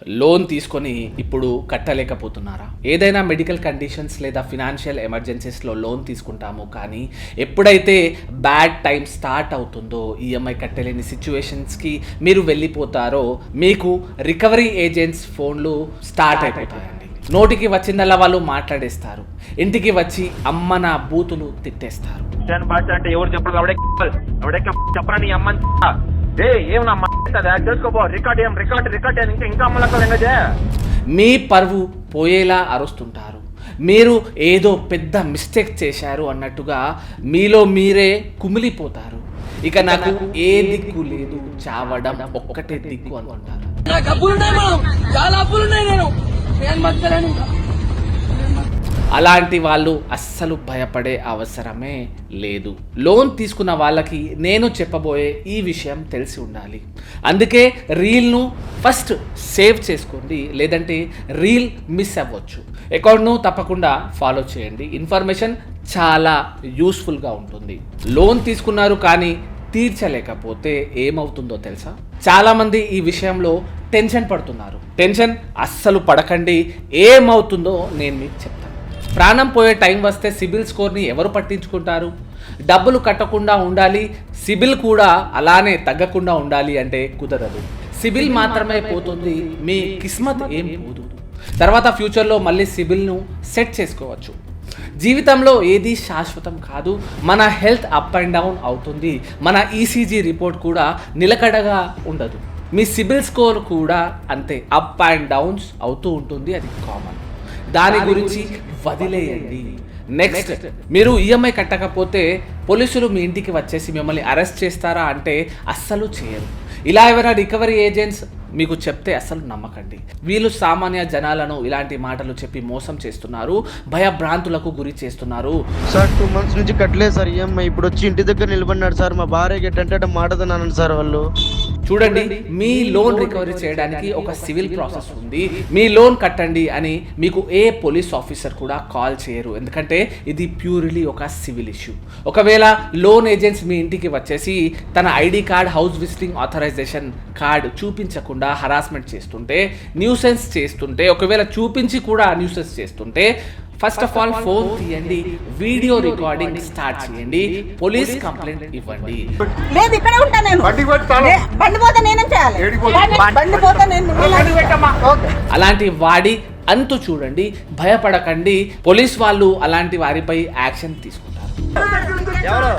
Loan తీసుకొని ఇప్పుడు కట్టలేకపోతున్నారా? ఏదైనా మెడికల్ కండిషన్స్ లేదా ఫినాన్షియల్ ఎమర్జెన్సీస్లో లోన్ తీసుకుంటాము, కానీ ఎప్పుడైతే బ్యాడ్ టైం స్టార్ట్ అవుతుందో ఈఎంఐ కట్టలేని సిచ్యువేషన్స్కి మీరు వెళ్ళిపోతారో మీకు రికవరీ ఏజెంట్స్ ఫోన్లు స్టార్ట్ అయిపోతాయండి. నోటికి వచ్చిందల్లా వాళ్ళు మాట్లాడేస్తారు, ఇంటికి వచ్చి అమ్మ నా బూతులు తిట్టేస్తారు. అంటే ఎవరు చెప్పరా నీ అమ్మ మీ పరువు పోయేలా అరుస్తుంటారు. మీరు ఏదో పెద్ద మిస్టేక్ చేశారు అన్నట్టుగా మీలో మీరే కుమిలిపోతారు. ఇక నాకు ఏ దిక్కు లేదు, చావడం ఒక్కటే దిక్కు అనుకుంటారు. అలాంటి వాళ్ళు అస్సలు భయపడే అవసరమే లేదు. లోన్ తీసుకున్న వాళ్ళకి నేను చెప్పబోయే ఈ విషయం తెలిసి ఉండాలి. అందుకే రీల్ను ఫస్ట్ సేవ్ చేసుకోండి, లేదంటే రీల్ మిస్ అవ్వచ్చు. అకౌంట్ను తప్పకుండా ఫాలో చేయండి. ఇన్ఫర్మేషన్ చాలా యూస్ఫుల్గా ఉంటుంది. లోన్ తీసుకున్నారు కానీ తీర్చలేకపోతే ఏమవుతుందో తెలుసా? చాలామంది ఈ విషయంలో టెన్షన్ పడుతున్నారు. టెన్షన్ అస్సలు పడకండి. ఏమవుతుందో నేను మీకు చెప్తాను. ప్రాణం పోయే టైం వస్తే సిబిల్ స్కోర్ని ఎవరు పట్టించుకుంటారు? డబ్బులు కట్టకుండా ఉండాలి, సిబిల్ కూడా అలానే తగ్గకుండా ఉండాలి అంటే కుదరదు. సిబిల్ మాత్రమే పోతుంది, మీ కిస్మత్ ఏం పోదు. తర్వాత ఫ్యూచర్లో మళ్ళీ సిబిల్ను సెట్ చేసుకోవచ్చు. జీవితంలో ఏది శాశ్వతం కాదు. మన హెల్త్ అప్ అండ్ డౌన్ అవుతుంది. మన ఈసీజీ రిపోర్ట్ కూడా నిలకడగా ఉండదు. మీ సిబిల్ స్కోర్ కూడా అంతే, అప్ అండ్ డౌన్స్ అవుతూ ఉంటుంది. అది కామన్. దాని గురించి వదిలేయండి. నెక్స్ట్, మీరు ఈఎంఐ కట్టకపోతే పోలీసులు మీ ఇంటికి వచ్చేసి మిమ్మల్ని అరెస్ట్ చేస్తారా అంటే అస్సలు చేయరు. ఇలా ఎవరైనా రికవరీ ఏజెంట్స్ మీకు చెప్తే అస్సలు నమ్మకండి. వీళ్ళు సామాన్య జనాలను ఇలాంటి మాటలు చెప్పి మోసం చేస్తున్నారు, భయభ్రాంతులకు గురి చేస్తున్నారు. సార్ 2 months నుంచి కట్టలేదు సార్ ఈఎంఐ. ఇప్పుడు వచ్చి ఇంటి దగ్గర నిలబడినాడు సార్. మా భార్యకి ఎట్టంటే మాటదన్నాను సార్ వాళ్ళు. చూడండి, మీ లోన్ రికవరీ చేయడానికి ఒక సివిల్ ప్రాసెస్ ఉంది. మీ లోన్ కట్టండి అని మీకు ఏ పోలీస్ ఆఫీసర్ కూడా కాల్ చేయరు, ఎందుకంటే ఇది ప్యూర్లీ ఒక సివిల్ ఇష్యూ. ఒకవేళ లోన్ ఏజెంట్స్ మీ ఇంటికి వచ్చేసి తన ID card, house visiting authorisation card చూపించకుండా హరాస్మెంట్ చేస్తుంటే, న్యూసెన్స్ చేస్తుంటే, ఒకవేళ చూపించి కూడా న్యూసెన్స్ చేస్తుంటే, ఫస్ట్ ఆఫ్ ఆల్ ఫోన్ తీయండి, వీడియో రికార్డింగ్ స్టార్ట్ చేయండి, పోలీస్ కంప్లైంట్ ఇవ్వండి. లేదు ఇక్కడే ఉంటా నేను. బండి పోతే నేనేం చేయాలి? బండి పోతే నేను. అలాంటి వాడి అంతు చూడండి, భయపడకండి. పోలీస్ వాళ్ళు అలాంటి వారిపై యాక్షన్ తీసుకుంటారు. ఎవరు